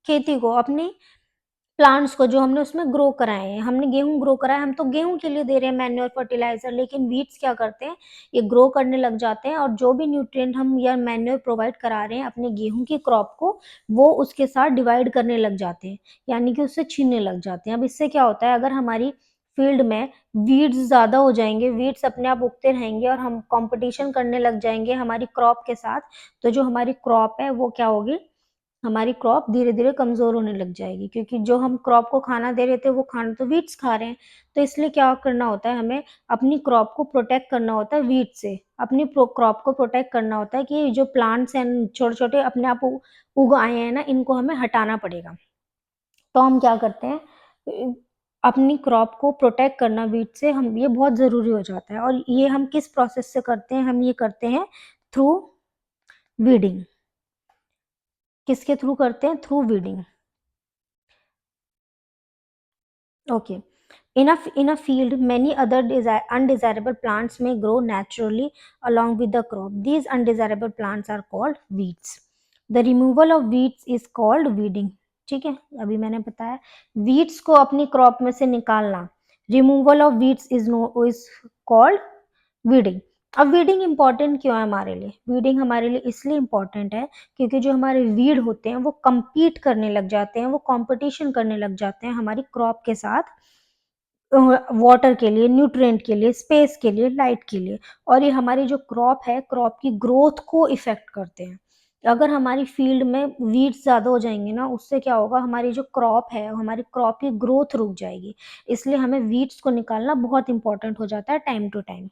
खेती को, अपनी प्लांट्स को जो हमने उसमें ग्रो कराए हैं। हमने गेहूं ग्रो कराया, हम तो गेहूं के लिए दे रहे हैं मैन्योर फर्टिलाइजर, लेकिन वीड्स क्या करते हैं, ये ग्रो करने लग जाते हैं और जो भी न्यूट्रिएंट हम या मैन्योर प्रोवाइड करा रहे हैं अपने गेहूं की क्रॉप को, वो उसके साथ डिवाइड करने लग जाते हैं, यानी कि उससे छीनने लग जाते हैं। अब इससे क्या होता है, अगर हमारी फील्ड में वीड्स ज्यादा हो जाएंगे, वीड्स अपने आप उगते रहेंगे और हम कंपटीशन करने लग जाएंगे हमारी क्रॉप के साथ, तो जो हमारी क्रॉप है वो क्या होगी, हमारी क्रॉप धीरे धीरे कमजोर होने लग जाएगी, क्योंकि जो हम क्रॉप को खाना दे रहे थे वो खाना तो वीड्स खा रहे हैं। तो इसलिए क्या करना होता है, हमें अपनी क्रॉप को प्रोटेक्ट करना होता है वीड से। अपनी क्रॉप को प्रोटेक्ट करना होता है कि जो प्लांट्स हैं छोटे छोटे अपने आप उग आए हैं ना, इनको हमें हटाना पड़ेगा। तो हम क्या करते हैं, अपनी क्रॉप को प्रोटेक्ट करना वीड से, हम ये बहुत ज़रूरी हो जाता है। और ये हम किस प्रोसेस से करते हैं, हम ये करते हैं थ्रू वीडिंग। किसके थ्रू करते हैं, through weeding. Okay. In a field, many other undesirable plants may grow naturally along with the crop. These undesirable plants are called weeds. The removal of weeds is called weeding. ठीक है, अभी मैंने बताया weeds को अपनी क्रॉप में से निकालना, removal of weeds is called weeding. अब वीडिंग इंपॉर्टेंट क्यों है हमारे लिए, वीडिंग हमारे लिए इसलिए इंपॉर्टेंट है क्योंकि जो हमारे वीड होते हैं वो compete करने लग जाते हैं, वो कंपटीशन करने लग जाते हैं हमारी क्रॉप के साथ, वाटर के लिए, न्यूट्रिएंट के लिए, स्पेस के लिए, लाइट के लिए। और ये हमारी जो क्रॉप है, क्रॉप की ग्रोथ को इफेक्ट करते हैं। अगर हमारी फील्ड में वीड्स ज़्यादा हो जाएंगे ना, उससे क्या होगा, हमारी जो क्रॉप है, हमारी क्रॉप की ग्रोथ रुक जाएगी। इसलिए हमें वीड्स को निकालना बहुत इंपॉर्टेंट हो जाता है टाइम टू टाइम।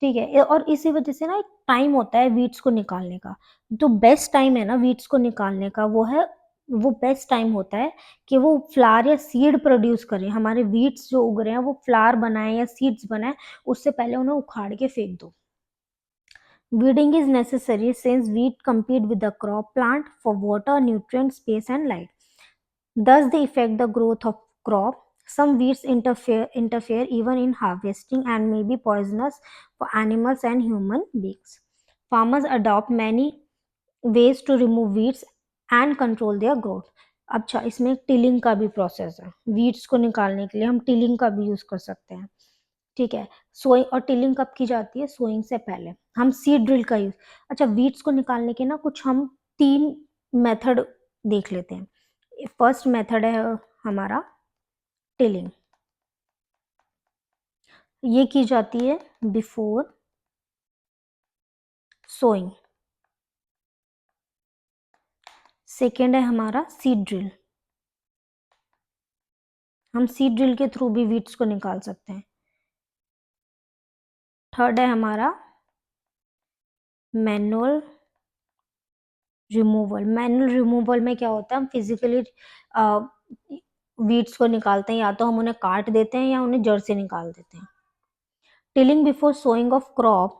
ठीक है, और इसी वजह से ना एक टाइम होता है वीड्स को निकालने का। जो बेस्ट टाइम है ना वीड्स को निकालने का, वो बेस्ट टाइम होता है कि वो फ्लावर या सीड प्रोड्यूस करें। हमारे वीड्स जो उग रहे हैं वो फ्लावर बनाए या सीड्स बनाए, उससे पहले उन्हें उखाड़ के फेंक दो। Weeding is necessary since wheat compete with the crop plant for water, nutrient, space and light. Thus they affect the growth of crop. Some weeds interfere even in harvesting and may be poisonous for animals and human beings. Farmers adopt many ways to remove weeds and control their growth. अच्छा, इसमें टिलिंग का भी प्रोसेस है। वीड्स को निकालने के लिए हम टिलिंग का भी यूज कर सकते हैं। ठीक है। सोइंग और टिलिंग कब की जाती है? सोइंग से पहले। हम सीड ड्रिल का यूज, अच्छा वीड्स को निकालने के ना कुछ हम 3 मेथड देख लेते हैं। फर्स्ट मेथड है हमारा टिलिंग। ये की जाती है बिफोर सोइंग। सेकेंड है हमारा सीड ड्रिल। हम सीड ड्रिल के थ्रू भी वीड्स को निकाल सकते हैं। थर्ड है हमारा मैनुअल रिमूवल। मैनुअल रिमूवल में क्या होता है, हम फिजिकली वीड्स को निकालते हैं, या तो हम उन्हें काट देते हैं या उन्हें जड़ से निकाल देते हैं। Tilling before sowing of crop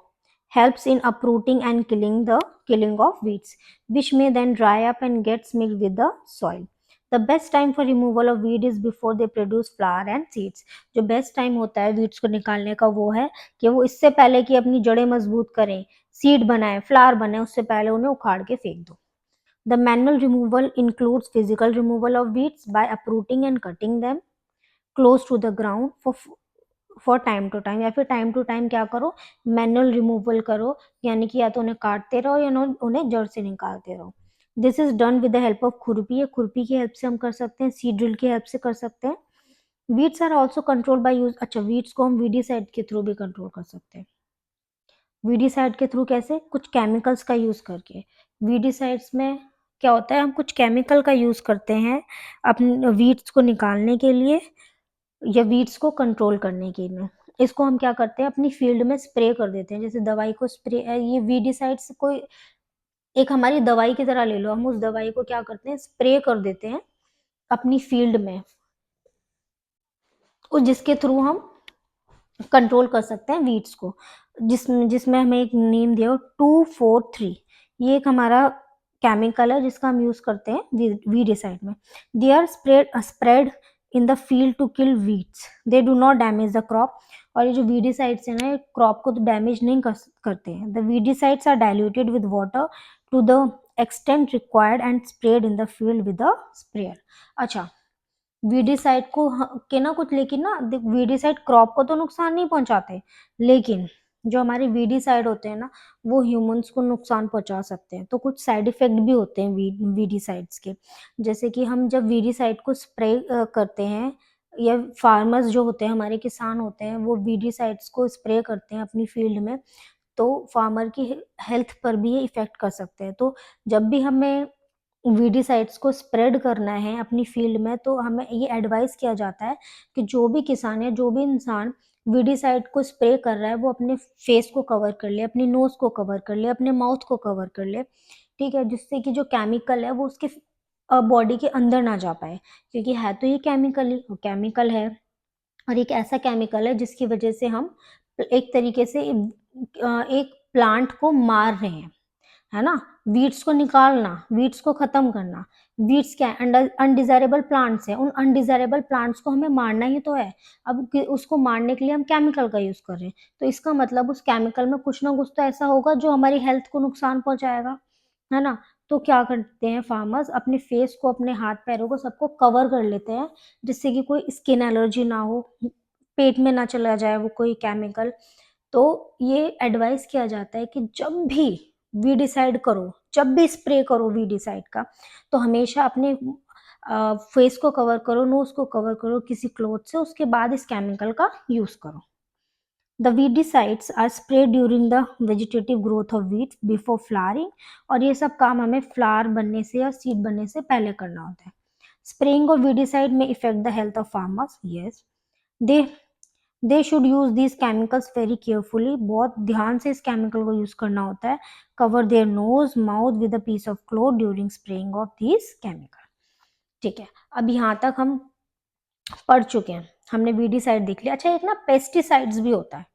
helps in uprooting and killing of weeds, which may then dry up and gets mixed with the soil. The best time for removal of weed is before they produce flower and seeds. जो बेस्ट टाइम होता है वीड्स को निकालने का वो है कि वो इससे पहले कि अपनी जड़ें मजबूत करें, सीड बनाए, फ्लावर बने, उससे पहले उन्हें उखाड़ के फेंक दो। The manual removal includes physical removal of weeds by uprooting and cutting them close to the ground for time to time, या फिर टाइम टू टाइम क्या करो, मैनुअल रिमूवल करो, यानी कि या तो उन्हें काटते रहो या उन्हें जड़ से निकालते रहो। This is done with the help of खुरपी। या खुरपी की हेल्प से हम कर सकते हैं, सीड ड्रिल की हेल्प से कर सकते हैं। Weeds are also control by use, अच्छा वीड्स को हम वीडीसाइड के थ्रू भी कंट्रोल कर सकते हैं। वीडीसाइड के थ्रू कैसे? कुछ केमिकल्स का यूज करके। वीडीसाइड्स में क्या होता है, हम कुछ केमिकल का यूज करते हैं अपने वीड्स को निकालने के लिए या वीड्स को कंट्रोल करने के लिए। इसको हम क्या करते हैं, अपनी फील्ड में स्प्रे कर देते हैं। जैसे दवाई को स्प्रे, ये वीडीसाइड्स कोई एक हमारी दवाई की तरह ले लो, हम उस दवाई को क्या करते हैं, स्प्रे कर देते हैं अपनी फील्ड में, और जिसके थ्रू हम कंट्रोल कर सकते हैं वीड्स को। जिसमें हमें एक नेम दिया 2,4,3, ये एक हमारा केमिकल है जिसका हम यूज करते हैं वीडिसाइड में। They are spread in the field to kill weeds, they do not damage the crop. और ये जो वीडिसाइड्स है ना, ये क्रॉप को तो डैमेज नहीं करते हैं। The weedicides are diluted with water to the extent required and spread in the field with a sprayer. अच्छा, वीडीसाइड को के ना कुछ, लेकिन ना वीडीसाइड क्रॉप को तो नुकसान नहीं पहुंचाते, लेकिन जो हमारे वीडीसाइड होते हैं ना, वो ह्यूमंस को नुकसान पहुंचा सकते हैं। तो कुछ साइड इफेक्ट भी होते हैं वीडीसाइड्स के। जैसे कि हम जब वीडीसाइड को स्प्रे करते हैं, या फार्मर्स जो होते हैं, हमारे किसान होते हैं, वो वीडीसाइड्स को स्प्रे करते हैं अपनी फील्ड में, तो फार्मर की हेल्थ पर भी ये इफेक्ट कर सकते हैं। तो जब भी हमें वीडीसाइड्स को स्प्रेड करना है अपनी फील्ड में, तो हमें ये एडवाइस किया जाता है कि जो भी किसान या जो भी इंसान वीडीसाइड को स्प्रे कर रहा है, वो अपने फेस को कवर कर ले, अपनी नोज को कवर कर ले, अपने माउथ को कवर कर ले। ठीक है, जिससे कि जो केमिकल है वो उसके बॉडी के अंदर ना जा पाए, क्योंकि है तो ये केमिकल ही, केमिकल है, और एक ऐसा केमिकल है जिसकी वजह से हम एक तरीके से एक प्लांट को मार रहे हैं, है ना। वीड्स को निकालना, वीड्स को खत्म करना। वीड्स क्या है? अनडिजायरेबल प्लांट्स है, उन अनडिजायरेबल प्लांट्स को हमें मारना ही तो है। अब उसको मारने के लिए हम केमिकल का यूज कर रहे हैं, तो इसका मतलब उस केमिकल में कुछ ना कुछ तो ऐसा होगा जो हमारी हेल्थ को नुकसान पहुंचाएगा, है ना। तो क्या करते हैं फार्मर्स, अपने फेस को, अपने हाथ पैरों को, सबको कवर कर लेते हैं, जिससे कि कोई स्किन एलर्जी ना हो, पेट में ना चला जाए वो कोई केमिकल। तो ये एडवाइस किया जाता है कि जब भी वीडिसाइड करो, जब भी स्प्रे करो वीडिसाइड का, तो हमेशा अपने फेस को कवर करो, नोज को कवर करो किसी क्लॉथ से, उसके बाद इस केमिकल का यूज करो। The weedicides are spray during the vegetative growth of wheat before flowering, और ये सब काम हमें फ्लावर बनने से या सीड बनने से पहले करना होता है। स्प्रेइंग ऑफ वीडिसाइड में effect the health of farmers, yes, they they should use this chemicals very carefully, बहुत ध्यान से इस केमिकल को यूज करना होता है। Cover their nose mouth with a piece of cloth during spraying of this chemical. ठीक है, अब यहाँ तक हम पढ़ चुके हैं, हमने वीडिसाइड देख लिया। अच्छा, एक ना पेस्टिसाइड्स भी होता है।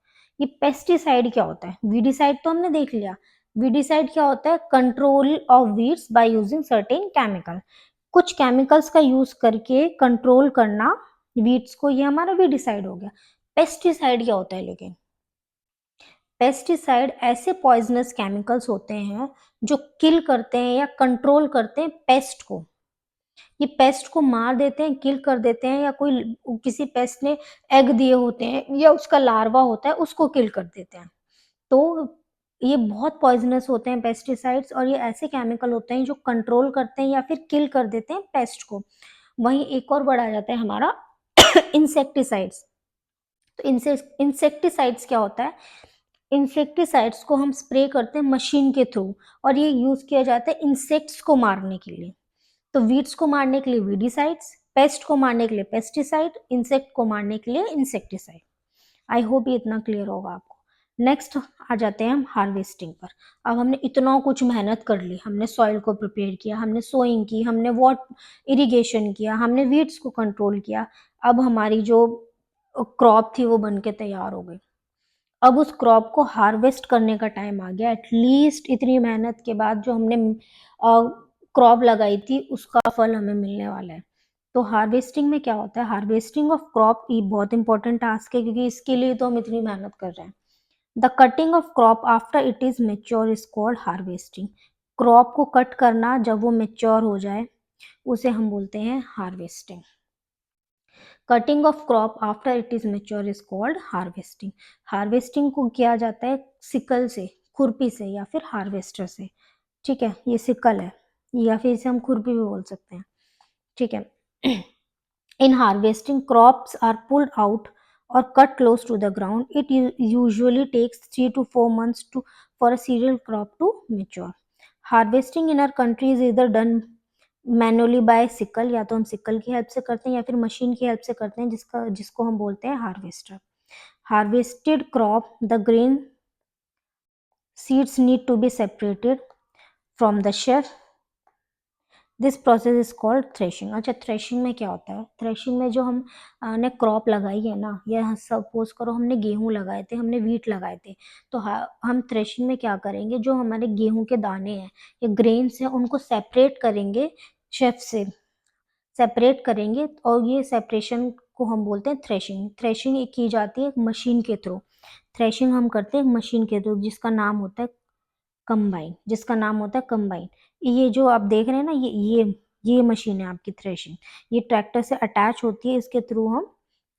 ये पेस्टिसाइड क्या होता है? वीडिसाइड तो हमने देख लिया, वीडिसाइड क्या होता है? Control of weeds by using certain chemical, कुछ केमिकल्स का यूज करके कंट्रोल करना वीड्स को, ये हमारा वीडिसाइड हो गया। पेस्टिसाइड क्या होता है? लेकिन पेस्टिसाइड ऐसे पॉइजनस केमिकल्स होते हैं जो किल करते हैं या कंट्रोल करते हैं पेस्ट को। ये पेस्ट को मार देते हैं, किल कर देते हैं, या कोई किसी पेस्ट ने एग दिए होते हैं या उसका लार्वा होता है उसको किल कर देते हैं। तो ये बहुत पॉइजनस होते हैं पेस्टिसाइड्स, और ये ऐसे केमिकल होते हैं जो कंट्रोल करते हैं या फिर किल कर देते हैं पेस्ट को। वहीं एक और वर्ड आ जाता है हमारा इंसेक्टिसाइड्स। तो इंसेक्टिसाइड्स क्या होता है? इंसेक्टिसाइड्स को हम स्प्रे करते हैं मशीन के थ्रू, और ये यूज किया जाता है इंसेक्ट्स को मारने के लिए। तो वीड्स को मारने के लिए वीडिसाइड्स, पेस्ट को मारने के लिए पेस्टिसाइड, इंसेक्ट को मारने के लिए इंसेक्टिसाइड। आई होप ये इतना क्लियर होगा आपको। नेक्स्ट आ जाते हैं हम हार्वेस्टिंग पर। अब हमने इतना कुछ मेहनत कर ली, हमने सॉइल को प्रिपेयर किया, हमने सोइंग की, हमने वॉट इरिगेशन किया, हमने वीड्स को कंट्रोल किया। अब हमारी जो क्रॉप थी वो बन के तैयार हो गई। अब उस क्रॉप को हार्वेस्ट करने का टाइम आ गया। एटलीस्ट इतनी मेहनत के बाद जो हमने क्रॉप लगाई थी उसका फल हमें मिलने वाला है। तो हार्वेस्टिंग में क्या होता है? हार्वेस्टिंग ऑफ क्रॉप ये बहुत इंपॉर्टेंट टास्क है, क्योंकि इसके लिए तो हम इतनी मेहनत कर रहे हैं। The cutting of crop after it is mature is called harvesting. Crop को कट करना जब वो मेच्योर हो जाए उसे हम बोलते हैं harvesting. Cutting of crop after it is mature is called harvesting. Harvesting को किया जाता है सिकल से, खुरपी से, या फिर हार्वेस्टर से। ठीक है, ये सिकल है, या फिर इसे हम खुरपी भी बोल सकते हैं। ठीक है। In harvesting, crops are pulled out or cut close to the ground. It usually takes 3 to 4 months for a cereal crop to mature. Harvesting in our country is either done manually by sickle, या तो हम सिकल की हेल्प से करते हैं या फिर मशीन की हेल्प से करते हैं, जिसको हम बोलते हैं harvester. Harvested crop, the grain seeds need to be separated from the chaff. This process is called threshing. अच्छा, थ्रेशिंग में क्या होता है? थ्रेशिंग में जो हम ने क्रॉप लगाई है ना, या सपोज करो हमने गेहूं लगाए थे, हमने वीट लगाए थे, तो हम थ्रेशिंग में क्या करेंगे? जो हमारे गेहूं के दाने हैं या ग्रेन्स हैं उनको सेपरेट करेंगे, शेफ से सेपरेट करेंगे, और ये सेपरेशन को हम बोलते हैं थ्रेशिंग। थ्रेशिंग की जाती है मशीन के थ्रू। थ्रेशिंग हम करते हैं मशीन के थ्रू, जिसका नाम होता है कंबाइन, जिसका नाम होता है कंबाइन। ये जो आप देख रहे हैं ना, ये मशीन है आपकी थ्रेशिंग। ये ट्रैक्टर से अटैच होती है, इसके थ्रू हम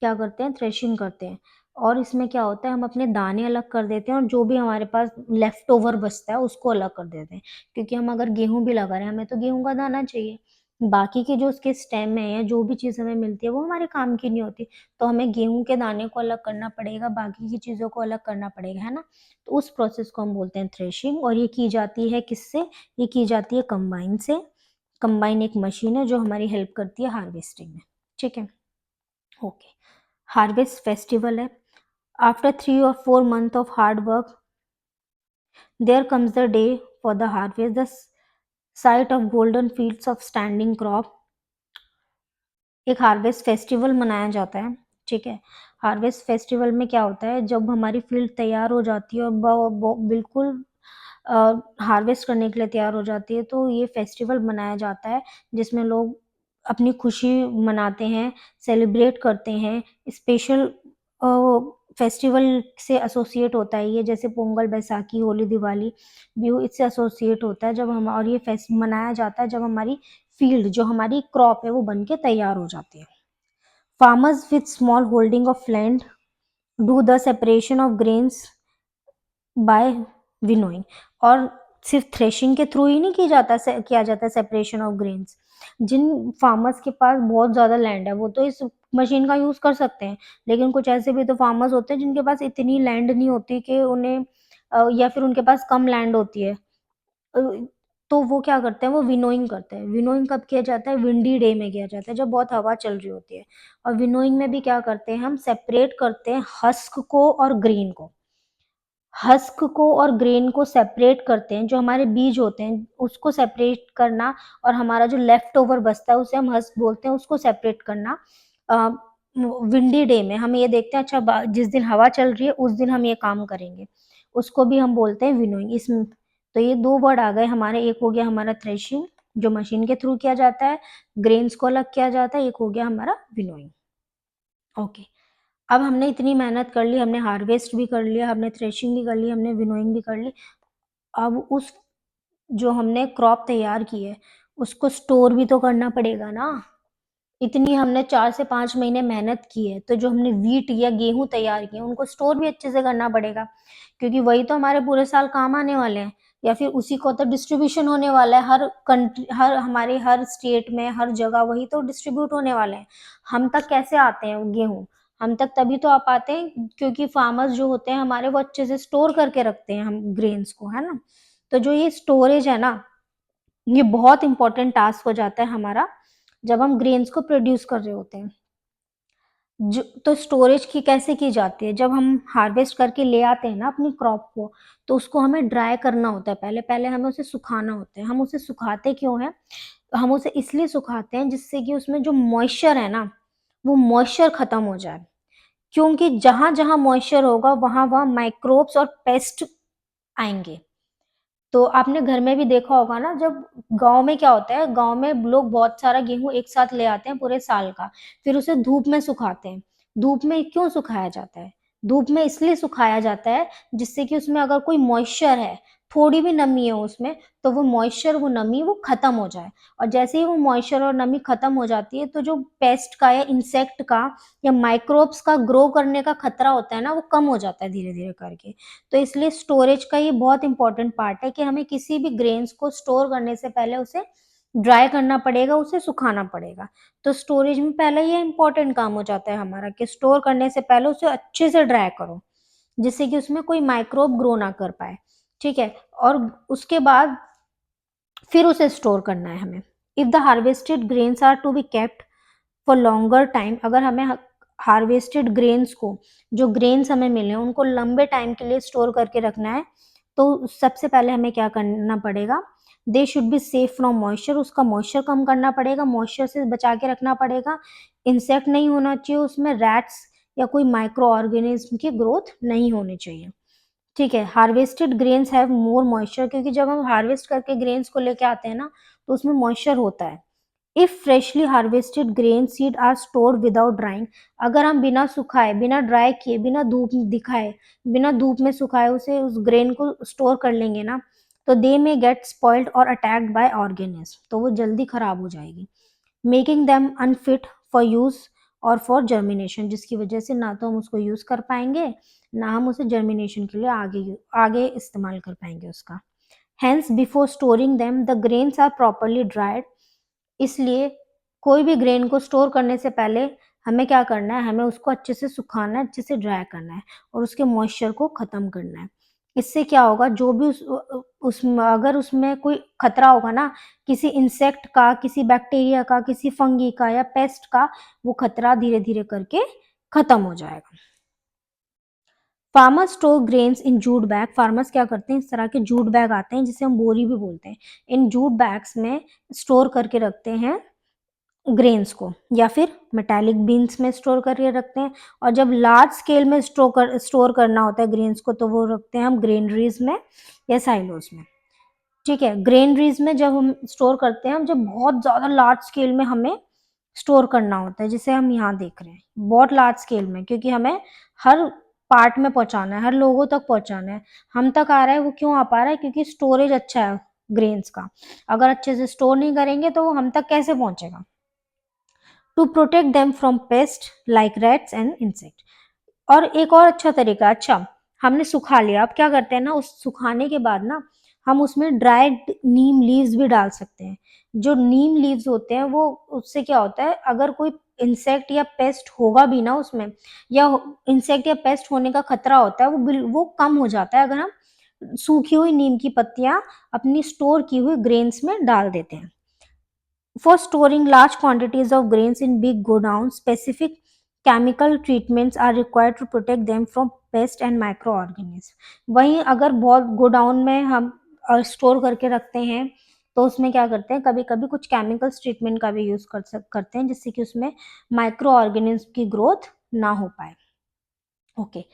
क्या करते हैं? थ्रेशिंग करते हैं। और इसमें क्या होता है? हम अपने दाने अलग कर देते हैं, और जो भी हमारे पास लेफ्ट ओवर बचता है उसको अलग कर देते हैं। क्योंकि हम अगर गेहूं भी लगा रहे हैं, हमें तो गेहूं का दाना चाहिए। बाकी के जो उसके स्टेम है या जो भी चीज़ हमें मिलती है वो हमारे काम की नहीं होती। तो हमें गेहूं के दाने को अलग करना पड़ेगा, बाकी की चीज़ों को अलग करना पड़ेगा, है ना? तो उस प्रोसेस को हम बोलते हैं थ्रेशिंग, और ये की जाती है किससे? ये की जाती है कंबाइन से। कंबाइन एक मशीन है जो हमारी हेल्प करती है हार्वेस्टिंग में। ठीक है, ओके। हार्वेस्ट फेस्टिवल है। After 3 or 4 months of hard work, there comes the day for the harvest, the sight of golden fields of standing crop. एक हार्वेस्ट फेस्टिवल मनाया जाता है। ठीक है, हार्वेस्ट फेस्टिवल में क्या होता है? जब हमारी फील्ड तैयार हो जाती है और बिल्कुल हार्वेस्ट करने के लिए तैयार हो जाती है, तो ये फेस्टिवल मनाया जाता है, जिसमें लोग अपनी खुशी मनाते हैं, सेलिब्रेट करते हैं। स्पेशल फेस्टिवल से एसोसिएट होता है ये, जैसे पोंगल, बैसाखी, होली, दिवाली, बिहू, इससे एसोसिएट होता है जब हम, और ये फेस्ट मनाया जाता है जब हमारी फील्ड, जो हमारी क्रॉप है, वो बन के तैयार हो जाती है। Farmers with small holding of land do the separation of grains by winnowing. और सिर्फ थ्रेशिंग के थ्रू ही नहीं किया जाता सेपरेशन ऑफ ग्रेन्स। जिन फार्मर्स के पास बहुत ज़्यादा लैंड है वो तो इस मशीन का यूज़ कर सकते हैं, लेकिन कुछ ऐसे भी तो फार्मर्स होते हैं जिनके पास इतनी लैंड नहीं होती कि उन्हें या फिर उनके पास कम लैंड होती है, अ, तो वो क्या करते हैं? वो विनोइंग करते हैं। विनोइंग कब किया जाता है? विंडी डे में किया जाता है, जब बहुत हवा चल रही होती है। और विनोइंग में भी क्या करते हैं? हम सेपरेट करते हैं हस्क को और ग्रेन को। हस्क को और ग्रेन को सेपरेट करते हैं, जो हमारे बीज होते हैं उसको सेपरेट करना, और हमारा जो लेफ्ट ओवर बचता है उसे हम हस्क बोलते हैं, उसको सेपरेट करना। विंडी डे में हम ये देखते हैं, अच्छा जिस दिन हवा चल रही है उस दिन हम ये काम करेंगे, उसको भी हम बोलते हैं विनोइंग। इसमें तो ये दो वर्ड आ गए हमारे। एक हो गया हमारा थ्रेशिंग, जो मशीन के थ्रू किया जाता है, ग्रेन्स को अलग किया जाता है। एक हो गया हमारा विनोइंग। ओके। अब हमने इतनी मेहनत कर ली, हमने हार्वेस्ट भी कर लिया, हमने थ्रेशिंग भी कर ली, हमने विनोइंग भी कर ली। अब उस जो हमने क्रॉप तैयार की है, उसको स्टोर भी तो करना पड़ेगा ना। इतनी हमने 4 से 5 महीने मेहनत की है, तो जो हमने व्हीट या गेहूँ तैयार किए हैं, उनको स्टोर भी अच्छे से करना पड़ेगा, क्योंकि वही तो हमारे पूरे साल काम आने वाले हैं, या फिर उसी को तो डिस्ट्रीब्यूशन होने वाला है हर कंट्री, हर हमारे हर स्टेट में, हर जगह वही तो डिस्ट्रीब्यूट होने वाले हैं। हम तक कैसे आते हैं वो गेहूँ? हम तक तभी तो आ पाते हैं क्योंकि फार्मर्स जो होते हैं हमारे, वो अच्छे से स्टोर करके रखते हैं हम ग्रेन्स को, है ना? तो जो ये स्टोरेज है ना, ये बहुत इंपॉर्टेंट टास्क हो जाता है हमारा, जब हम ग्रेन्स को प्रोड्यूस कर रहे होते हैं। तो स्टोरेज की कैसे की जाती है? जब हम हार्वेस्ट करके ले आते हैं ना अपनी क्रॉप को, तो उसको हमें ड्राई करना होता है पहले। पहले हमें उसे सुखाना होता है। हम उसे सुखाते क्यों हैं? हम उसे इसलिए सुखाते हैं जिससे कि उसमें जो मॉइस्चर है ना, वो मॉइस्चर खत्म हो जाए। क्योंकि जहाँ-जहाँ मॉइस्चर होगा, वहाँ-वहाँ माइक्रोब्स और पेस्ट आएँगे। तो आपने घर में भी देखा होगा ना, जब गाँव में क्या होता है, गाँव में लोग बहुत सारा गेहूँ एक साथ ले आते हैं पूरे साल का, फिर उसे धूप में सुखाते हैं। धूप में क्यों सुखाया जाता है? धूप में इसलिए सुखाया जाता है जिससे कि उसमें अगर कोई मॉइस्चर है, थोड़ी भी नमी है उसमें, तो वो मॉइस्चर, वो नमी वो खत्म हो जाए। और जैसे ही वो मॉइस्चर और नमी खत्म हो जाती है, तो जो पेस्ट का या इंसेक्ट का या माइक्रोब्स का ग्रो करने का खतरा होता है ना, वो कम हो जाता है धीरे-धीरे करके। तो इसलिए स्टोरेज का ये बहुत इंपॉर्टेंट पार्ट है कि हमें किसी भी ग्रेन्स को स्टोर करने से पहले उसे ड्राई करना पड़ेगा, उसे सुखाना पड़ेगा। तो स्टोरेज में पहले ये इंपॉर्टेंट काम हो जाता है हमारा कि स्टोर करने से पहले उसे अच्छे से ड्राई करो, जिससे कि उसमें कोई माइक्रोब ग्रो ना कर पाए, ठीक है? और उसके बाद फिर उसे स्टोर करना है हमें। If the harvested grains are to be kept for longer time, अगर हमें हार्वेस्टेड ग्रेन्स को, जो ग्रेन्स हमें मिले हैं उनको लंबे टाइम के लिए स्टोर करके रखना है, तो सबसे पहले हमें क्या करना पड़ेगा? They should be safe from moisture, उसका मॉइस्चर कम करना पड़ेगा, मॉइस्चर से बचा के रखना पड़ेगा। इंसेक्ट नहीं होना चाहिए उसमें, रैट्स या कोई माइक्रो ऑर्गेनिज्म की ग्रोथ नहीं होनी चाहिए, ठीक है? Harvested grains have more moisture, क्योंकि जब हम हार्वेस्ट करके ग्रेन्स को लेके आते हैं ना, तो उसमें मॉइस्चर होता है। If freshly harvested grain seed are stored without drying, अगर हम बिना सुखाए, बिना ड्राई किए, बिना धूप दिखाए, बिना धूप में सुखाए उसे, उस ग्रेन को स्टोर कर लेंगे ना, तो दे मे गेट स्पॉइल्ड और अटैक्ड बाय ऑर्गेनिज्म, तो वो जल्दी खराब हो जाएगी, making them unfit for use और फॉर जर्मिनेशन, जिसकी वजह से ना तो हम उसको यूज कर पाएंगे, ना हम उसे जर्मिनेशन के लिए आगे आगे इस्तेमाल कर पाएंगे उसका। Hence, before storing them, the grains are properly dried. इसलिए कोई भी ग्रेन को स्टोर करने से पहले हमें क्या करना है? हमें उसको अच्छे से सुखाना है, अच्छे से ड्राई करना है और उसके मॉइस्चर को खत्म करना है। इससे क्या होगा? जो भी उसमें अगर उसमें कोई खतरा होगा ना, किसी इंसेक्ट का, किसी बैक्टीरिया का, किसी फंगी का या पेस्ट का, वो खतरा धीरे-धीरे करके खत्म हो जाएगा। Farmers store grains in jute bag, farmers क्या करते हैं? इस तरह के जूट बैग आते हैं जिसे हम बोरी भी बोलते हैं। इन जूट बैग्स में स्टोर करके रखते हैं ग्रेन्स को, या फिर मेटालिक बिन्स में स्टोर करके रखते हैं। और जब लार्ज स्केल में स्टोर करना होता है ग्रेन्स को, तो वो रखते हैं हम ग्रेनरीज में या साइलोज में, ठीक है? ग्रेनरीज में जब हम स्टोर करते हैं, हम जब बहुत ज़्यादा लार्ज स्केल में हमें स्टोर करना होता है, जिसे हम यहाँ देख रहे हैं, बहुत लार्ज स्केल में, क्योंकि हमें हर पार्ट में पहुँचाना है, हर लोगों तक पहुँचाना है। हम तक आ रहा है, वो क्यों आ पा रहा है? क्योंकि स्टोरेज अच्छा है ग्रेन्स का। अगर अच्छे से स्टोर नहीं करेंगे तो वो हम तक कैसे पहुँचेगा? To protect them from pest like rats and insect. और एक और अच्छा तरीका, अच्छा हमने सुखा लिया, अब क्या करते हैं ना, उस सुखाने के बाद ना हम उसमें ड्राइड नीम लीव्स भी डाल सकते हैं। जो नीम लीव्स होते हैं, वो उससे क्या होता है, अगर कोई इंसेक्ट या पेस्ट होगा भी ना उसमें, या इंसेक्ट या पेस्ट होने का खतरा होता है, वो कम हो जाता है अगर हम सूखी हुई नीम की पत्तियां अपनी स्टोर की हुई ग्रेन्स में डाल देते हैं। For storing large quantities of grains in big godowns, specific chemical treatments are required to protect them from pests and microorganisms. वहीं अगर बहुत गोडाउन में हम स्टोर करके रखते हैं, तो उसमें क्या करते हैं, कभी-कभी कुछ केमिकल्स ट्रीटमेंट का भी यूज़ करते हैं, जिससे कि उसमें माइक्रो ऑर्गेनिज्म की ग्रोथ ना हो पाए। ओके,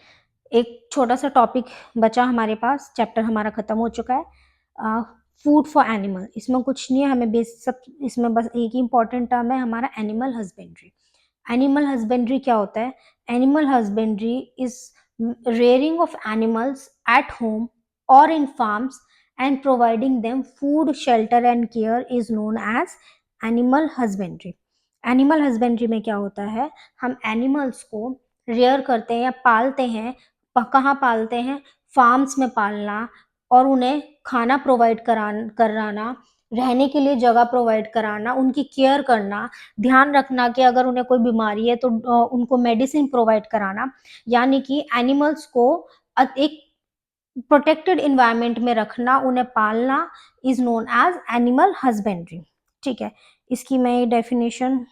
एक छोटा सा टॉपिक बचा हमारे पास, चैप्टर हमारा खत्म हो चुका है। फूड फॉर एनिमल, इसमें कुछ नहीं है, हमें बेस सब, इसमें बस एक ही इंपॉर्टेंट टर्म है हमारा, एनिमल हस्बेंड्री। एनिमल हस्बेंड्री क्या होता है? Animal husbandry is rearing of animals at home or in farms and providing them food, shelter and care is known as animal husbandry. Animal husbandry में क्या होता है? हम एनिमल्स को रेयर करते हैं या पालते हैं। कहाँ पालते हैं? फार्म्स में पालना, और उन्हें खाना प्रोवाइड कराना, रहने के लिए जगह प्रोवाइड कराना, उनकी केयर करना, ध्यान रखना कि अगर उन्हें कोई बीमारी है तो उनको मेडिसिन प्रोवाइड कराना, यानी कि एनिमल्स को एक प्रोटेक्टेड इन्वायरमेंट में रखना, उन्हें पालना is known as animal husbandry. ठीक है, इसकी मैं डेफिनेशन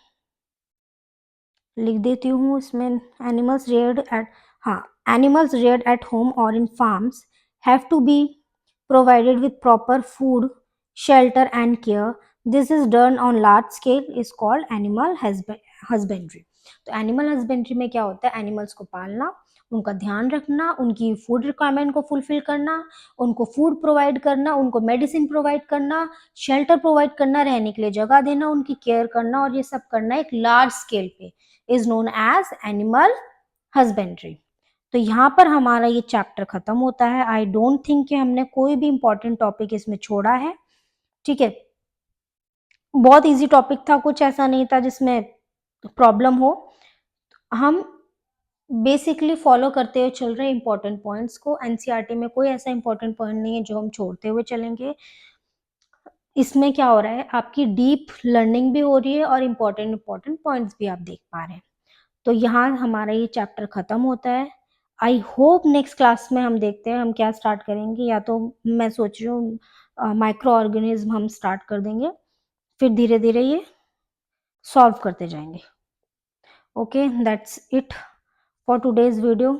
लिख देती हूँ इसमें। एनिमल्स रेयर्ड एट, हाँ, एनिमल्स रेयर्ड एट होम और in farms have to be provided with proper food, shelter and care. This is done on large scale is called animal husbandry. तो एनिमल हस्बेंड्री में क्या होता है? एनिमल्स को पालना, उनका ध्यान रखना, उनकी फूड रिक्वायरमेंट को फुलफिल करना, उनको फूड प्रोवाइड करना, उनको मेडिसिन प्रोवाइड करना, शेल्टर प्रोवाइड करना, रहने के लिए जगह देना, उनकी केयर करना, और ये सब करना एक लार्ज स्केल पे is known as animal husbandry. तो यहाँ पर हमारा ये चैप्टर खत्म होता है। आई डोंट थिंक कि हमने कोई भी इंपॉर्टेंट टॉपिक इसमें छोड़ा है। ठीक है, बहुत इजी टॉपिक था, कुछ ऐसा नहीं था जिसमें प्रॉब्लम हो। हम बेसिकली फॉलो करते हुए चल रहे इंपॉर्टेंट पॉइंट्स को। एनसीईआरटी में कोई ऐसा इंपॉर्टेंट पॉइंट नहीं है जो हम छोड़ते हुए चलेंगे। इसमें क्या हो रहा है, आपकी डीप लर्निंग भी हो रही है और इंपॉर्टेंट पॉइंट्स भी आप देख पा रहे हैं। तो यहाँ हमारा ये चैप्टर खत्म होता है। आई होप नेक्स्ट क्लास में हम देखते हैं हम क्या स्टार्ट करेंगे, या तो मैं सोच रही हूँ माइक्रो ऑर्गेनिज्म हम स्टार्ट कर देंगे, फिर धीरे धीरे ये सॉल्व करते जाएंगे। Okay, that's it for today's video.